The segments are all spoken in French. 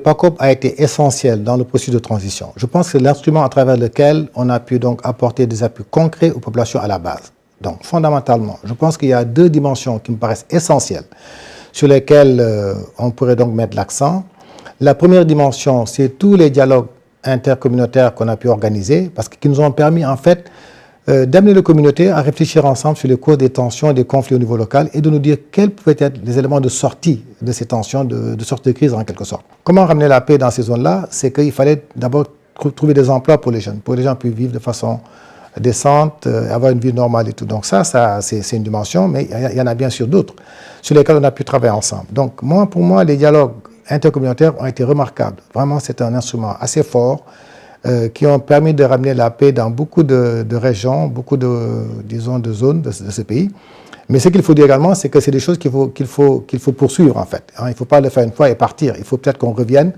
Le PACOP a été essentiel dans le processus de transition. Je pense que c'est l'instrument à travers lequel on a pu donc apporter des appuis concrets aux populations à la base. Donc, fondamentalement, je pense qu'il y a deux dimensions qui me paraissent essentielles sur lesquelles on pourrait donc mettre l'accent. La première dimension, c'est tous les dialogues intercommunautaires qu'on a pu organiser, parce qu'ils nous ont permis en fait d'amener les communautés à réfléchir ensemble sur les causes des tensions et des conflits au niveau local et de nous dire quels pouvaient être les éléments de sortie de ces tensions, de sortie de crise en quelque sorte. Comment ramener la paix dans ces zones-là? C'est qu'il fallait d'abord trouver des emplois pour les jeunes, pour que les gens puissent vivre de façon décente, avoir une vie normale et tout. Donc ça c'est une dimension, mais il y en a bien sûr d'autres sur lesquelles on a pu travailler ensemble. Donc pour moi, les dialogues intercommunautaires ont été remarquables. Vraiment, c'est un instrument assez fort qui ont permis de ramener la paix dans beaucoup de régions, beaucoup disons, de zones de ce pays. Mais ce qu'il faut dire également, c'est que c'est des choses qu'il faut poursuivre en fait. Il ne faut pas le faire une fois et partir. Il faut peut-être qu'on revienne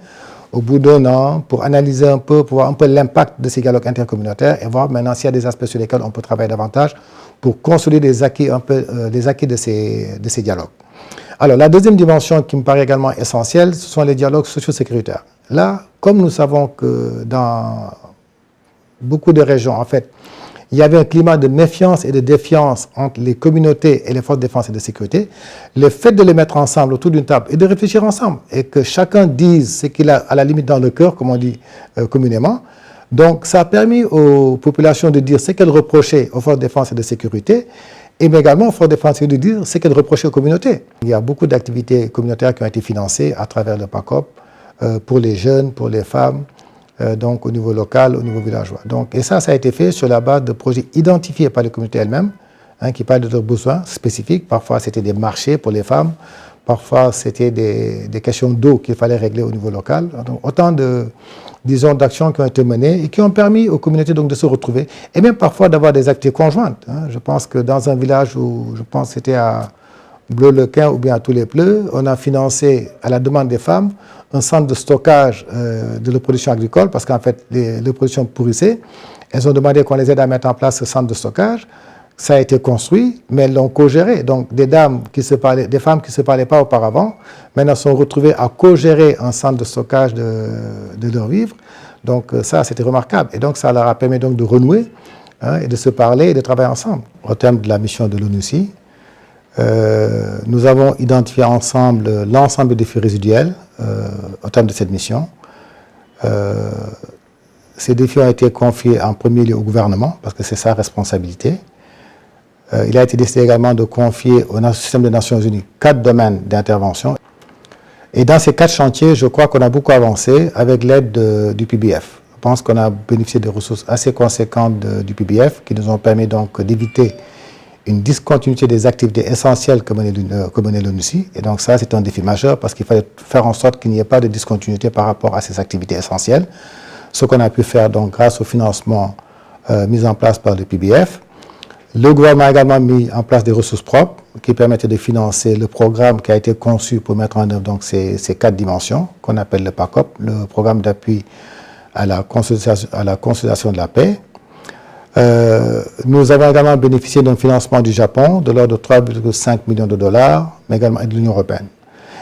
au bout d'un an pour analyser un peu, pour voir un peu l'impact de ces dialogues intercommunautaires et voir maintenant s'il y a des aspects sur lesquels on peut travailler davantage pour consolider les acquis, les acquis de ces dialogues. Alors, la deuxième dimension qui me paraît également essentielle, ce sont les dialogues socio-sécuritaires. Là, comme nous savons que dans beaucoup de régions, en fait, il y avait un climat de méfiance et de défiance entre les communautés et les forces de défense et de sécurité, le fait de les mettre ensemble autour d'une table et de réfléchir ensemble et que chacun dise ce qu'il a à la limite dans le cœur, comme on dit communément, donc ça a permis aux populations de dire ce qu'elles reprochaient aux forces de défense et de sécurité, et mais également aux forces de défense et de dire ce qu'elles reprochaient aux communautés. Il y a beaucoup d'activités communautaires qui ont été financées à travers le PACOP pour les jeunes, pour les femmes, donc au niveau local, au niveau villageois. Donc, et ça a été fait sur la base de projets identifiés par les communautés elles-mêmes, qui parlent de leurs besoins spécifiques. Parfois, c'était des marchés pour les femmes, parfois, c'était des questions d'eau qu'il fallait régler au niveau local. Donc, autant disons, d'actions qui ont été menées et qui ont permis aux communautés donc, de se retrouver et même parfois d'avoir des activités conjointes. Je pense que dans un village où, je pense que c'était à Bleu-le-Quin ou bien à Tous-les-Pleux, on a financé à la demande des femmes un centre de stockage de la production agricole parce qu'en fait, les productions pourrissaient. Elles ont demandé qu'on les aide à mettre en place ce centre de stockage. Ça a été construit, mais elles l'ont co-géré. Donc, des femmes qui ne se parlaient pas auparavant, maintenant sont retrouvées à co-gérer un centre de stockage de leurs vivres. Donc, ça, c'était remarquable. Et donc, ça leur a permis donc de renouer et de se parler et de travailler ensemble. Au terme de la mission de l'ONUCI, nous avons identifié ensemble l'ensemble des défis résiduels au terme de cette mission. Ces défis ont été confiés en premier lieu au gouvernement, parce que c'est sa responsabilité. Il a été décidé également de confier au système des Nations Unies 4 domaines d'intervention. Et dans ces 4 chantiers, je crois qu'on a beaucoup avancé avec l'aide du PBF. Je pense qu'on a bénéficié de ressources assez conséquentes du PBF qui nous ont permis donc d'éviter une discontinuité des activités essentielles que menait l'ONUCI. Et donc ça, c'est un défi majeur parce qu'il fallait faire en sorte qu'il n'y ait pas de discontinuité par rapport à ces activités essentielles. Ce qu'on a pu faire donc grâce au financement mis en place par le PBF. Le gouvernement a également mis en place des ressources propres qui permettaient de financer le programme qui a été conçu pour mettre en œuvre donc, ces 4 dimensions qu'on appelle le PACOP, le programme d'appui à la consolidation de la paix. Nous avons également bénéficié d'un financement du Japon de l'ordre de 3,5 millions de dollars, mais également de l'Union européenne.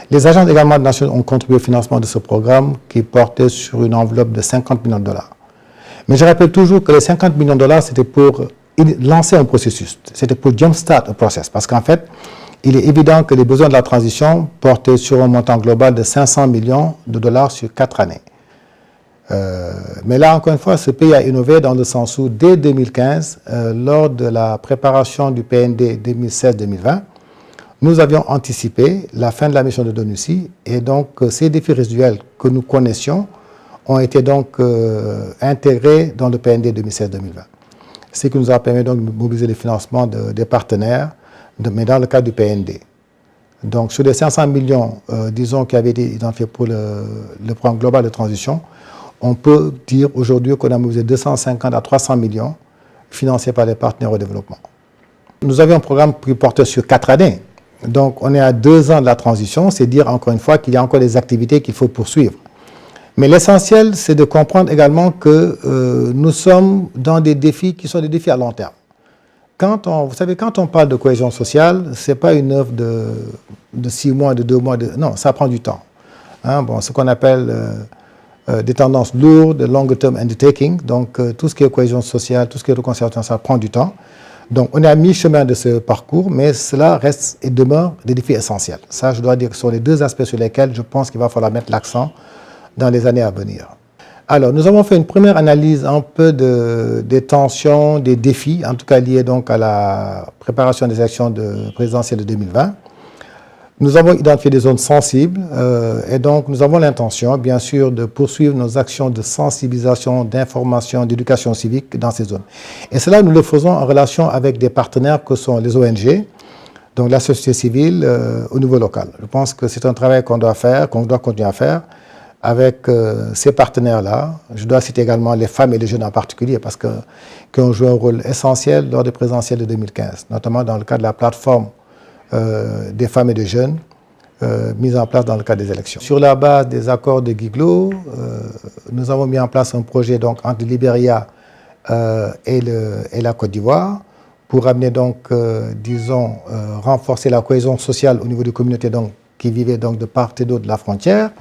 Les agences également de Nations ont contribué au financement de ce programme qui portait sur une enveloppe de 50 millions de dollars. Mais je rappelle toujours que les 50 millions de dollars, c'était pour lancer un processus, c'était pour jumpstart un process, parce qu'en fait, il est évident que les besoins de la transition portaient sur un montant global de 500 millions de dollars sur 4 années. Mais là, encore une fois, ce pays a innové dans le sens où, dès 2015, lors de la préparation du PND 2016-2020, nous avions anticipé la fin de la mission de l'ONUCI et donc ces défis résiduels que nous connaissions ont été donc intégrés dans le PND 2016-2020. Ce qui nous a permis donc de mobiliser les financements des partenaires, mais dans le cadre du PND. Donc sur les 500 millions, disons, qui avaient été identifiés pour le programme global de transition, on peut dire aujourd'hui qu'on a mobilisé 250 à 300 millions financés par les partenaires au développement. Nous avions un programme qui portait sur 4 années. Donc on est à 2 ans de la transition, c'est dire encore une fois qu'il y a encore des activités qu'il faut poursuivre. Mais l'essentiel, c'est de comprendre également que nous sommes dans des défis qui sont des défis à long terme. Vous savez, quand on parle de cohésion sociale, ce n'est pas une œuvre de 6 mois, de 2 mois, non, ça prend du temps. hein, bon, ce qu'on appelle des tendances lourdes, long-term undertaking, donc tout ce qui est cohésion sociale, tout ce qui est réconciliation, ça prend du temps. Donc on est à mi-chemin de ce parcours, mais cela reste et demeure des défis essentiels. Ça, je dois dire que ce sont les deux aspects sur lesquels je pense qu'il va falloir mettre l'accent dans les années à venir. Alors, nous avons fait une première analyse un peu des tensions, des défis, en tout cas liés donc à la préparation des élections présidentielles de 2020. Nous avons identifié des zones sensibles et donc nous avons l'intention, bien sûr, de poursuivre nos actions de sensibilisation, d'information, d'éducation civique dans ces zones. Et cela, nous le faisons en relation avec des partenaires que sont les ONG, donc la société civile au niveau local. Je pense que c'est un travail qu'on doit faire, qu'on doit continuer à faire avec ces partenaires-là. Je dois citer également les femmes et les jeunes en particulier parce qui ont joué un rôle essentiel lors des présidentielles de 2015, notamment dans le cadre de la plateforme des femmes et des jeunes mise en place dans le cadre des élections. Sur la base des accords de Guiglo, nous avons mis en place un projet donc, entre le Libéria et la Côte d'Ivoire pour amener donc, disons, renforcer la cohésion sociale au niveau des communautés donc, qui vivaient donc, de part et d'autre de la frontière.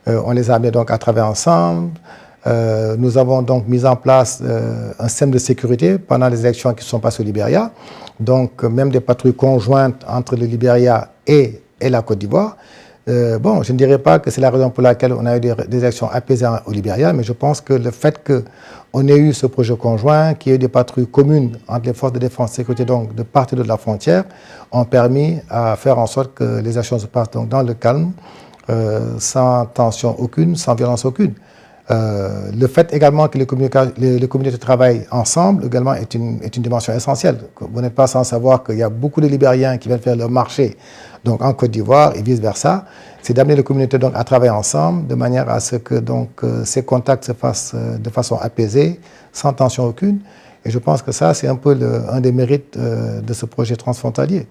On les a amenés donc à travailler ensemble. Nous avons donc mis en place un système de sécurité pendant les élections qui se sont passées au Libéria. Donc, même des patrouilles conjointes entre le Libéria et la Côte d'Ivoire. Bon, je ne dirais pas que c'est la raison pour laquelle on a eu des élections apaisées au Libéria, mais je pense que le fait qu'on ait eu ce projet conjoint, qu'il y ait eu des patrouilles communes entre les forces de défense et de sécurité donc, de part et d'autre de la frontière, ont permis à faire en sorte que les actions se passent donc, dans le calme, sans tension aucune, sans violence aucune. Le fait également que les communautés travaillent ensemble également est une dimension essentielle. Vous n'êtes pas sans savoir qu'il y a beaucoup de Libériens qui viennent faire leur marché donc, en Côte d'Ivoire et vice-versa. C'est d'amener les communautés donc, à travailler ensemble de manière à ce que donc, ces contacts se fassent de façon apaisée, sans tension aucune. Et je pense que ça, c'est un peu un des mérites de ce projet transfrontalier.